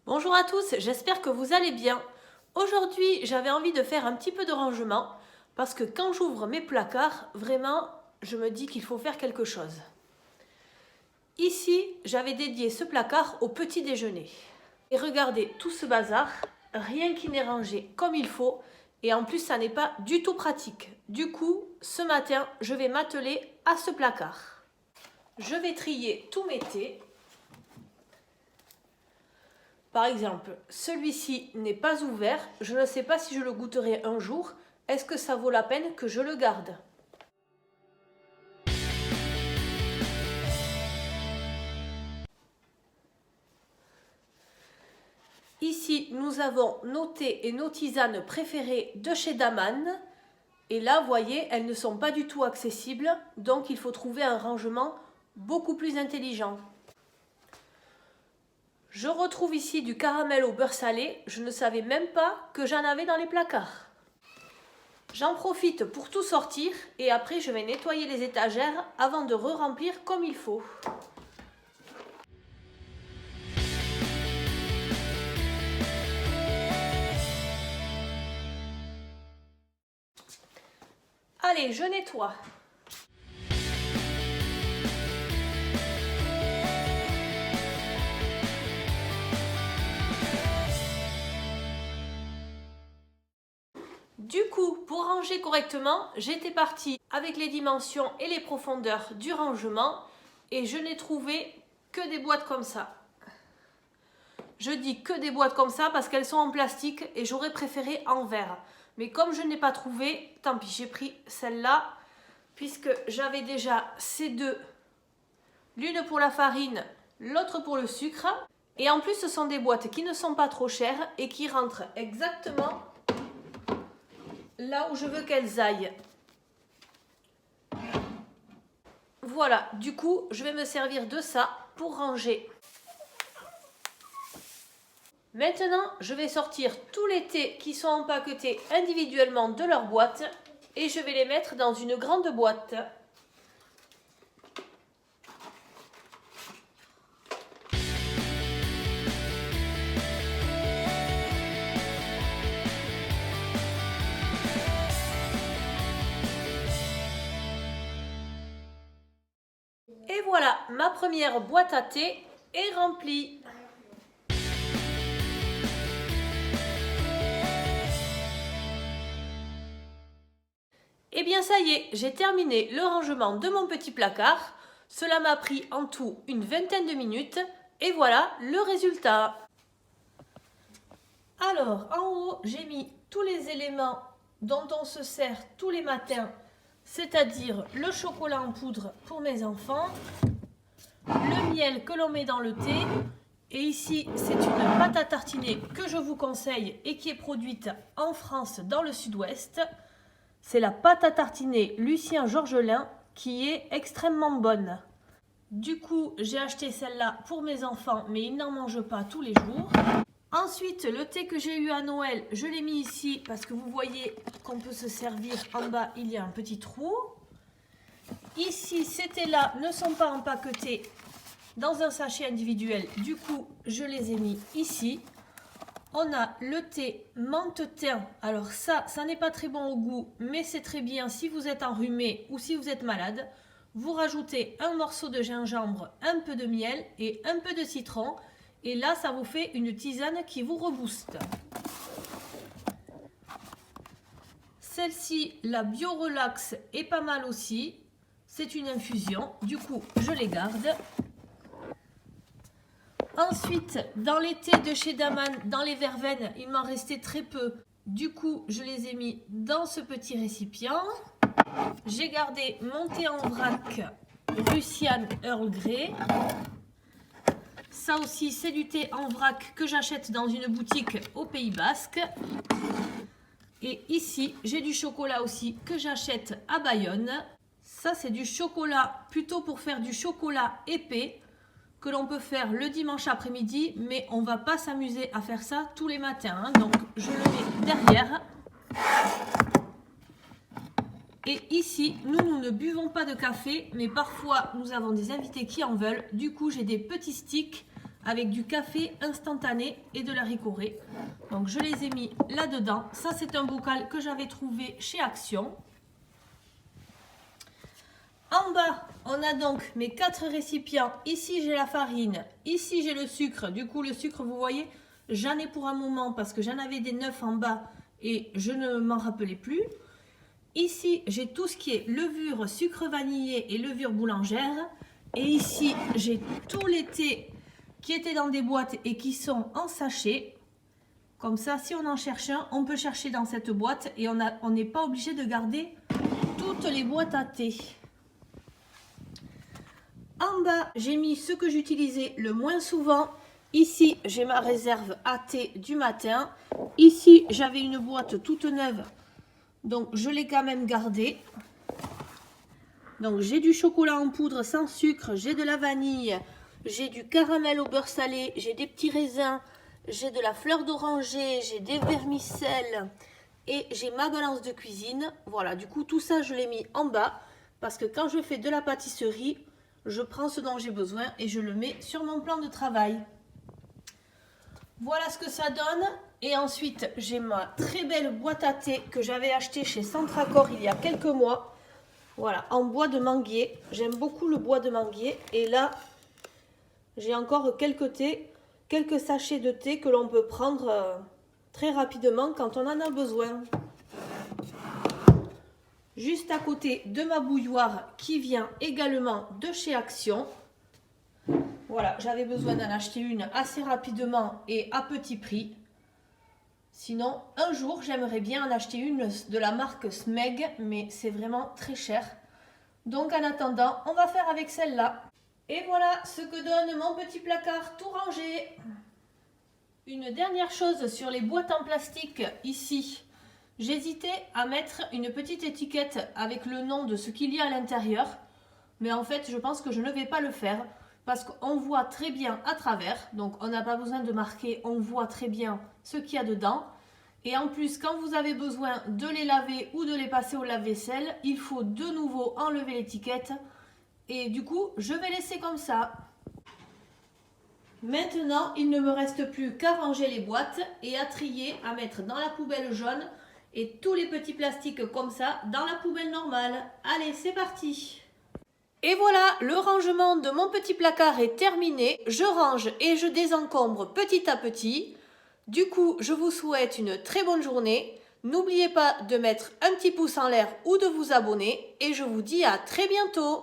Bonjour à tous, j'espère que vous allez bien. Aujourd'hui, j'avais envie de faire un petit peu de rangement parce que quand j'ouvre mes placards, vraiment, je me dis qu'il faut faire quelque chose. Ici, j'avais dédié ce placard au petit déjeuner. Et regardez tout ce bazar, rien qui n'est rangé comme il faut et en plus, ça n'est pas du tout pratique. Du coup, ce matin, je vais m'atteler à ce placard. Je vais trier tous mes thés. Par exemple, celui-ci n'est pas ouvert, je ne sais pas si je le goûterai un jour, est-ce que ça vaut la peine que je le garde? Ici, nous avons nos thés et nos tisanes préférées de chez Daman. Et là, vous voyez, elles ne sont pas du tout accessibles, donc il faut trouver un rangement beaucoup plus intelligent. Je retrouve ici du caramel au beurre salé, je ne savais même pas que j'en avais dans les placards. J'en profite pour tout sortir et après je vais nettoyer les étagères avant de re-remplir comme il faut. Allez, je nettoie. Du coup, pour ranger correctement, j'étais partie avec les dimensions et les profondeurs du rangement et je n'ai trouvé que des boîtes comme ça. Je dis que des boîtes comme ça parce qu'elles sont en plastique et j'aurais préféré en verre. Mais comme je n'ai pas trouvé, tant pis, j'ai pris celle-là puisque j'avais déjà ces deux. L'une pour la farine, l'autre pour le sucre. Et en plus, ce sont des boîtes qui ne sont pas trop chères et qui rentrent exactement là où je veux qu'elles aillent. Voilà, du coup, je vais me servir de ça pour ranger. Maintenant, je vais sortir tous les thés qui sont empaquetés individuellement de leur boîte et je vais les mettre dans une grande boîte. Et voilà, ma première boîte à thé est remplie. Et bien ça y est, j'ai terminé le rangement de mon petit placard. Cela m'a pris en tout une vingtaine de minutes et voilà le résultat. Alors, en haut, j'ai mis tous les éléments dont on se sert tous les matins, c'est-à-dire le chocolat en poudre pour mes enfants, le miel que l'on met dans le thé, et ici, c'est une pâte à tartiner que je vous conseille et qui est produite en France dans le sud-ouest. C'est la pâte à tartiner Lucien Georgelin qui est extrêmement bonne. Du coup, j'ai acheté celle-là pour mes enfants, mais ils n'en mangent pas tous les jours. Ensuite, le thé que j'ai eu à Noël, je l'ai mis ici parce que vous voyez qu'on peut se servir. En bas, il y a un petit trou. Ici, ces thés-là ne sont pas empaquetés dans un sachet individuel. Du coup, je les ai mis ici. On a le thé menthe thym. Alors ça n'est pas très bon au goût, mais c'est très bien si vous êtes enrhumé ou si vous êtes malade. Vous rajoutez un morceau de gingembre, un peu de miel et un peu de citron. Et là, ça vous fait une tisane qui vous rebooste. Celle-ci, la Bio Relax, est pas mal aussi. C'est une infusion, du coup, je les garde. Ensuite, dans les thés de chez Daman, dans les verveines, il m'en restait très peu. Du coup, je les ai mis dans ce petit récipient. J'ai gardé mon thé en vrac Russian Earl Grey. Ça aussi, c'est du thé en vrac que j'achète dans une boutique au Pays Basque. Et ici, j'ai du chocolat aussi que j'achète à Bayonne. Ça, c'est du chocolat plutôt pour faire du chocolat épais que l'on peut faire le dimanche après-midi, mais on ne va pas s'amuser à faire ça tous les matins. Hein. Donc, je le mets derrière. Et ici, nous ne buvons pas de café, mais parfois, nous avons des invités qui en veulent. Du coup, j'ai des petits sticks avec du café instantané et de la ricorée. Donc je les ai mis là-dedans. Ça c'est un bocal que j'avais trouvé chez Action. En bas, on a donc mes 4 récipients. Ici j'ai la farine, ici j'ai le sucre. Du coup le sucre, vous voyez, j'en ai pour un moment parce que j'en avais des neufs en bas et je ne m'en rappelais plus. Ici j'ai tout ce qui est levure, sucre vanillé et levure boulangère. Et ici j'ai tous les thés qui étaient dans des boîtes et qui sont en sachet. Comme ça, si on en cherche un, on peut chercher dans cette boîte et on n'est pas obligé de garder toutes les boîtes à thé. En bas, j'ai mis ce que j'utilisais le moins souvent. Ici, j'ai ma réserve à thé du matin. Ici, j'avais une boîte toute neuve, donc je l'ai quand même gardée. Donc j'ai du chocolat en poudre sans sucre, j'ai de la vanille, j'ai du caramel au beurre salé, j'ai des petits raisins, j'ai de la fleur d'oranger, j'ai des vermicelles et j'ai ma balance de cuisine. Voilà, du coup tout ça je l'ai mis en bas parce que quand je fais de la pâtisserie, je prends ce dont j'ai besoin et je le mets sur mon plan de travail. Voilà ce que ça donne. Et ensuite j'ai ma très belle boîte à thé que j'avais achetée chez Centracor il y a quelques mois. Voilà, en bois de manguier. J'aime beaucoup le bois de manguier. Et là, j'ai encore quelques sachets de thé que l'on peut prendre très rapidement quand on en a besoin. Juste à côté de ma bouilloire qui vient également de chez Action. Voilà, j'avais besoin d'en acheter une assez rapidement et à petit prix. Sinon, un jour, j'aimerais bien en acheter une de la marque Smeg, mais c'est vraiment très cher. Donc, en attendant, on va faire avec celle-là. Et voilà ce que donne mon petit placard tout rangé. Une dernière chose sur les boîtes en plastique ici. J'hésitais à mettre une petite étiquette avec le nom de ce qu'il y a à l'intérieur. Mais en fait, je pense que je ne vais pas le faire parce qu'on voit très bien à travers. Donc, on n'a pas besoin de marquer, on voit très bien ce qu'il y a dedans. Et en plus, quand vous avez besoin de les laver ou de les passer au lave-vaisselle, il faut de nouveau enlever l'étiquette. Et du coup, je vais laisser comme ça. Maintenant, il ne me reste plus qu'à ranger les boîtes et à trier, à mettre dans la poubelle jaune et tous les petits plastiques comme ça dans la poubelle normale. Allez, c'est parti! Et voilà, le rangement de mon petit placard est terminé. Je range et je désencombre petit à petit. Du coup, je vous souhaite une très bonne journée. N'oubliez pas de mettre un petit pouce en l'air ou de vous abonner. Et je vous dis à très bientôt.